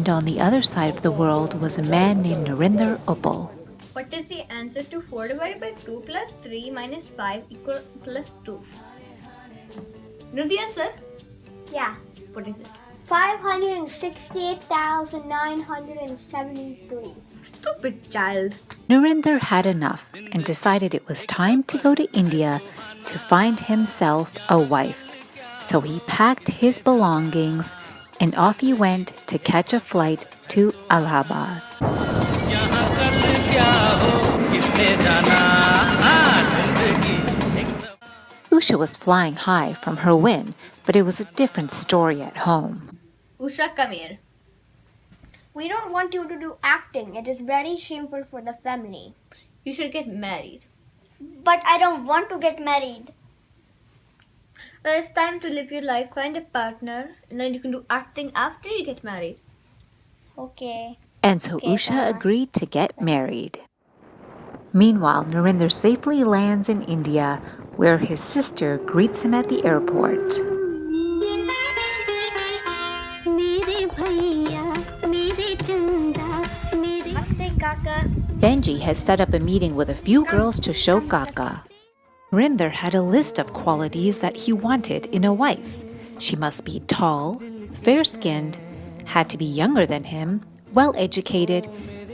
And on the other side of the world was a man named Narinder Uppal. What is the answer to 4 divided by 2 plus 3 minus 5 equal plus 2? You know the answer? Yeah. What is it? 568,973. Stupid child. Narinder had enough and decided it was time to go to India to find himself a wife. So he packed his belongings and off he went to catch a flight to Allahabad. Usha was flying high from her win, but it was a different story at home. Usha, come here. We don't want you to do acting. It is very shameful for the family. You should get married. But I don't want to get married. Well, it's time to live your life, find a partner, and then you can do acting after you get married. Okay. And so Usha agreed to get married. Meanwhile, Narinder safely lands in India, where his sister greets him at the airport. Namaste, Kaka. Benji has set up a meeting with a few girls to show Kaka. Narinder had a list of qualities that he wanted in a wife. She must be tall, fair-skinned, had to be younger than him, well-educated,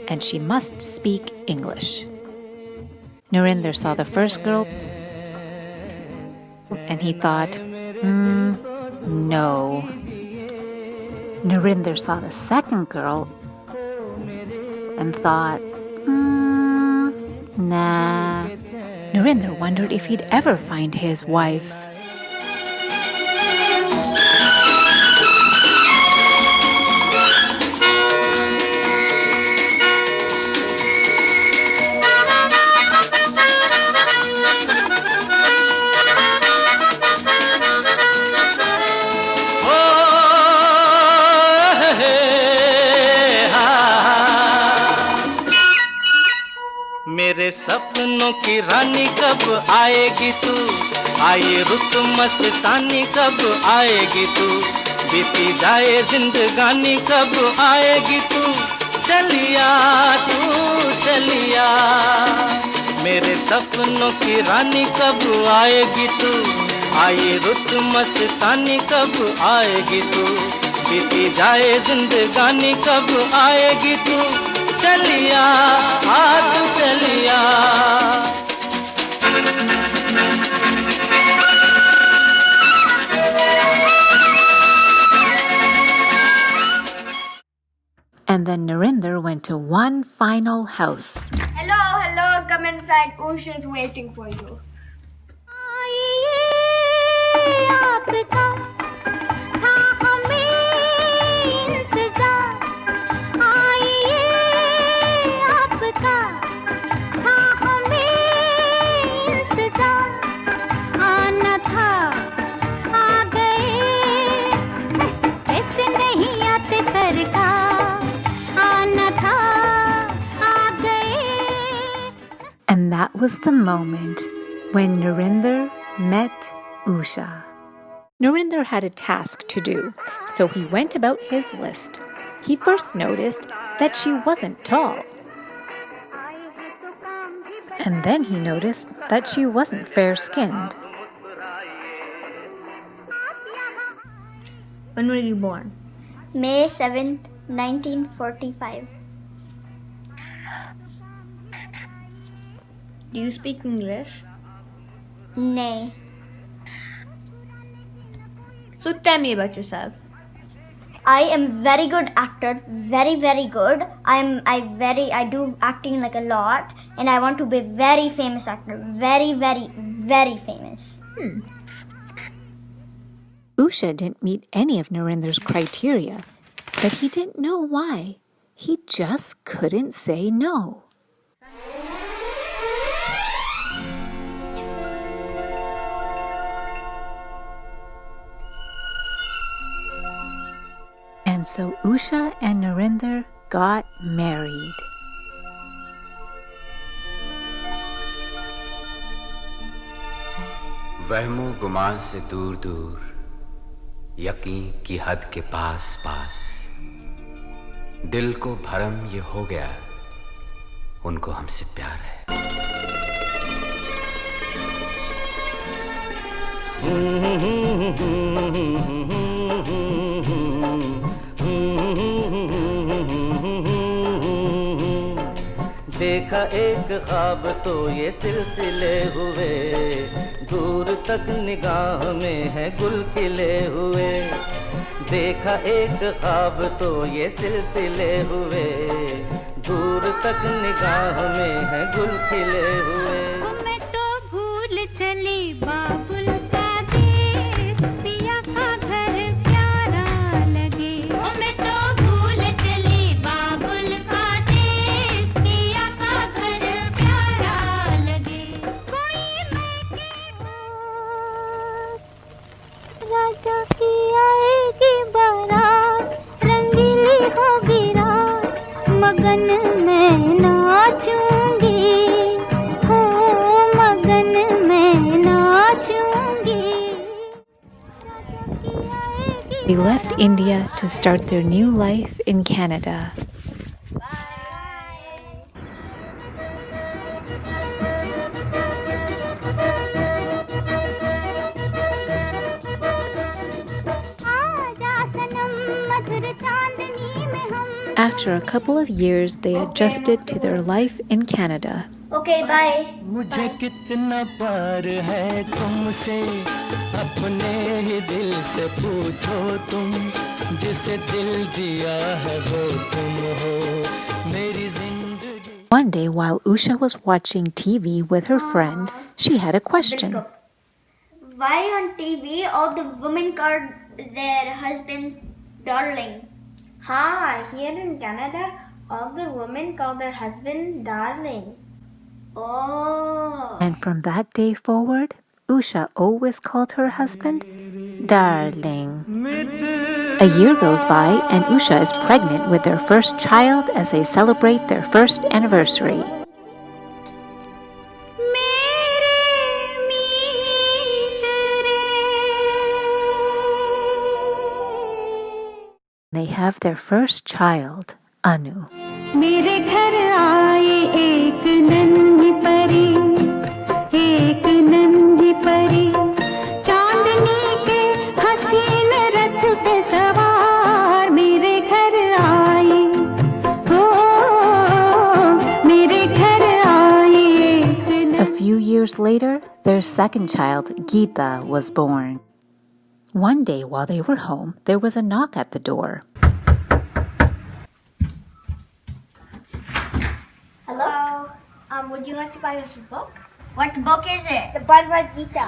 and she must speak English. Narinder saw the first girl and he thought, no. Narinder saw the second girl and thought, nah. Narinder wondered if he'd ever find his wife. मेरे सपनों की रानी कब आएगी तू, आए रुत मस्तानी कब आएगी तू, बीती जाए जिंदगानी कब आएगी तू, चलिया तू चलिया, मेरे सपनों की रानी कब आएगी तू, आए रुत मस्तानी कब आएगी तू, बीती जाए जिंदगानी कब आएगी तू, चलिया आ तू चलिया. And then Narinder went to one final house. Hello, come inside. Usha is waiting for you. And that was the moment when Narinder met Usha. Narinder had a task to do, so he went about his list. He first noticed that she wasn't tall. And then he noticed that she wasn't fair-skinned. When were you born? May 7th, 1945. Do you speak English? Nay. So tell me about yourself. I am very good actor, very good. I do acting like a lot, and I want to be very famous actor, very famous. Usha didn't meet any of Narinder's criteria, but he didn't know why. He just couldn't say no. And so Usha and Narinder got married. वहमो गुमान से दूर दूर, यकीन की हद के पास पास, दिल को भरम ये हो गया, उनको हमसे प्यार है। देखा एक ख्वाब तो ये सिलसिले हुए, दूर तक निगाह में है गुल खिले हुए। देखा एक ख्वाब तो ये सिलसिले हुए, दूर तक निगाह में है गुल खिले हुए। मैं तो भूल चली बाबुल का देश, पिया का घर प्यारा लगे। मैं तो भूल चली बाबुल का देश, पिया का घर प्यारा लगे। कोई राजा की आएगी बारात, रंगीली होगी रात, मगन में नाचूंगी, हो मगन में नाचूंगी। They left India to start their new life in Canada. After a couple of years, they adjusted to their life in Canada. Okay, bye. मुझे कितना प्यार है तुमसे, अपने ही दिल से पूछो तुम, जिसे दिल दिया है वो तुम हो, मेरी जिंदगी। One day, while Usha was watching TV with her friend, she had a question. Why on TV all the women call their husbands darling? Here in Canada, all the women call their husband darling. Oh. And from that day forward, Usha always called her husband darling. A year goes by, and Usha is pregnant with their first child as they celebrate their first anniversary. They have their first child, Anu. मेरे घर आई एक नन्ही परी, एक नन्ही परी, चांदनी के हसीन रथ पे सवार, मेरे घर आई, हो मेरे घर आई एक। A few years later, their second child, Geeta, was born. One day while they were home, there was a knock at the door. Hello? Would you like to buy us a book? What book is it? The Bhagavad Gita.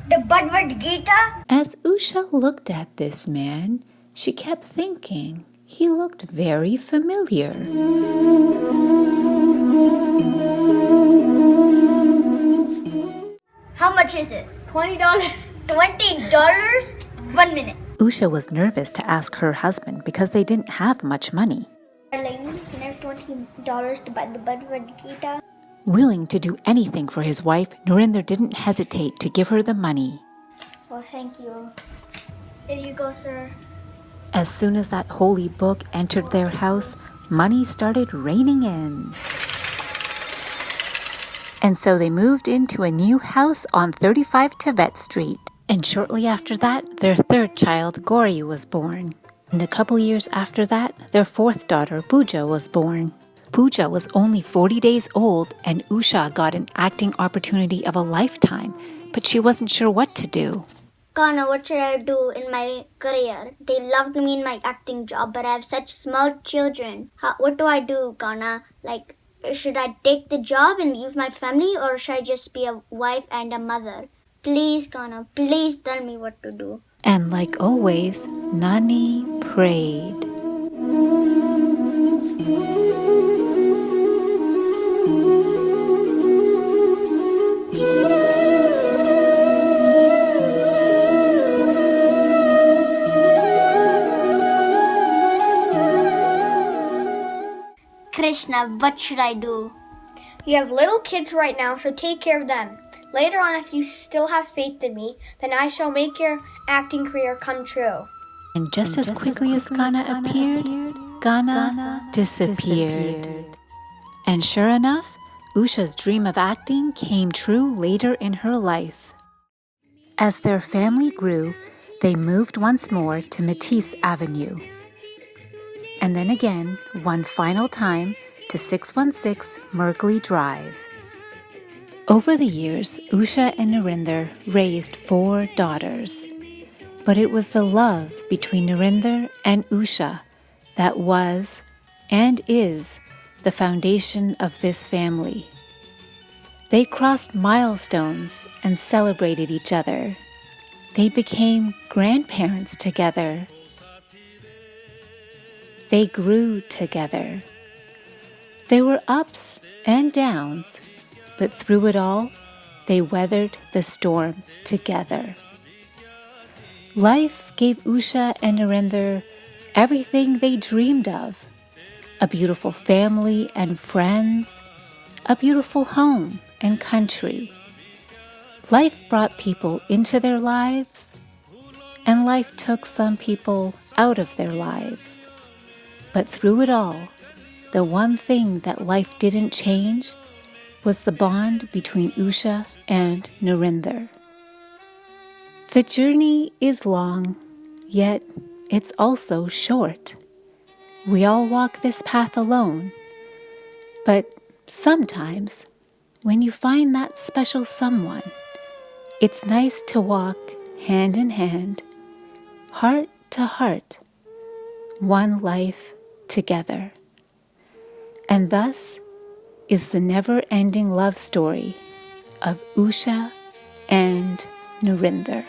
The Bhagavad Gita? As Usha looked at this man, she kept thinking he looked very familiar. How much is it? $20. $20? 1 minute. Usha was nervous to ask her husband because they didn't have much money. Darling, can I have $20 to buy the Bhagavad Gita? Willing to do anything for his wife, Narinder didn't hesitate to give her the money. Oh, thank you. Here you go, sir. As soon as that holy book entered their house, money started raining in. And so they moved into a new house on 35 Tibet Street. And shortly after that, their third child, Gauri, was born. And a couple years after that, their fourth daughter, Pooja, was born. Pooja was only 40 days old, and Usha got an acting opportunity of a lifetime, but she wasn't sure what to do. Kana, what should I do in my career? They loved me in my acting job, but I have such small children. What do I do, Kana? Like, should I take the job and leave my family, or should I just be a wife and a mother? Please, Kana, please tell me what to do. And like always, Nani prayed. Krishna, what should I do? You have little kids right now, so take care of them. Later on, if you still have faith in me, then I shall make your acting career come true. And just as quickly as Kana appeared, Ghana disappeared. And sure enough, Usha's dream of acting came true later in her life. As their family grew, they moved once more to Matisse Avenue. And then again, one final time, to 616 Merkley Drive. Over the years, Usha and Narinder raised 4 daughters. But it was the love between Narinder and Usha that was and is the foundation of this family. They crossed milestones and celebrated each other. They became grandparents together. They grew together. There were ups and downs, but through it all, they weathered the storm together. Life gave Usha and Narinder everything they dreamed of: a beautiful family and friends, a beautiful home and country. Life brought people into their lives, and life took some people out of their lives. But through it all, the one thing that life didn't change was the bond between Usha and Narinder. The journey is long, yet it's also short. We all walk this path alone, but sometimes when you find that special someone, it's nice to walk hand in hand, heart to heart, one life together. And thus is the never-ending love story of Usha and Narinder.